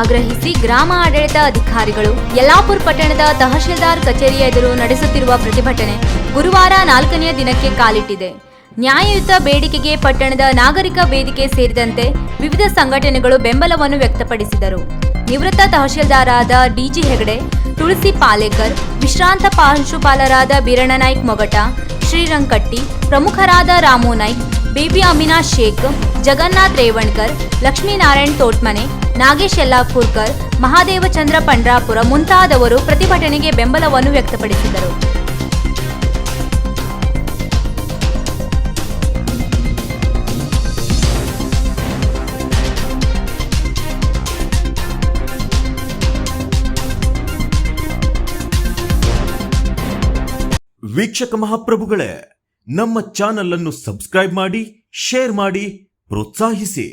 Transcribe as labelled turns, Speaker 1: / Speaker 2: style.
Speaker 1: ಆಗ್ರಹಿಸಿ ಗ್ರಾಮ ಆಡಳಿತ ಅಧಿಕಾರಿಗಳು ಯಲ್ಲಾಪುರ ಪಟ್ಟಣದ ತಹಶೀಲ್ದಾರ್ ಕಚೇರಿಯ ಎದುರು ನಡೆಸುತ್ತಿರುವ ಪ್ರತಿಭಟನೆ ಗುರುವಾರ 4ನೇ ದಿನಕ್ಕೆ ಕಾಲಿಟ್ಟಿದೆ. ನ್ಯಾಯಯುತ ಬೇಡಿಕೆಗೆ ಪಟ್ಟಣದ ನಾಗರಿಕ ವೇದಿಕೆ ಸೇರಿದಂತೆ ವಿವಿಧ ಸಂಘಟನೆಗಳು ಬೆಂಬಲವನ್ನು ವ್ಯಕ್ತಪಡಿಸಿದರು. ನಿವೃತ್ತ ತಹಶೀಲ್ದಾರಾದ ಡಿಜಿ ಹೆಗಡೆ, ತುಳಸಿ ಪಾಲೇಕರ್, ವಿಶ್ರಾಂತ ಪ್ರಾಂಶುಪಾಲರಾದ ಬೀರಣ್ಣ ನಾಯ್ಕ್ ಮೊಗಟ, ಶ್ರೀರಂಗ್ ಕಟ್ಟಿ, ಪ್ರಮುಖರಾದ ರಾಮು ನಾಯ್ಕ್, ಬೇಬಿ ಅಮಿನಾ ಶೇಖ್, ಜಗನ್ನಾಥ್ ರೇವಣ್ಕರ್, ಲಕ್ಷ್ಮೀನಾರಾಯಣ್ ತೋಟ್ಮನೆ, ನಾಗೇಶ್ ಯಲ್ಲಾಪುರ್ಕರ್, ಮಹಾದೇವಚಂದ್ರ ಪಂಡ್ರಾಪುರ ಮುಂತಾದವರು ಪ್ರತಿಭಟನೆಗೆ ಬೆಂಬಲವನ್ನು ವ್ಯಕ್ತಪಡಿಸಿದರು.
Speaker 2: ವೀಕ್ಷಕ ಮಹಾಪ್ರಭುಗಳೇ, ನಮ್ಮ ಚಾನಲ್ ಅನ್ನು ಸಬ್ಸ್ಕ್ರೈಬ್ ಮಾಡಿ, ಶೇರ್ ಮಾಡಿ, ಪ್ರೋತ್ಸಾಹಿಸಿ.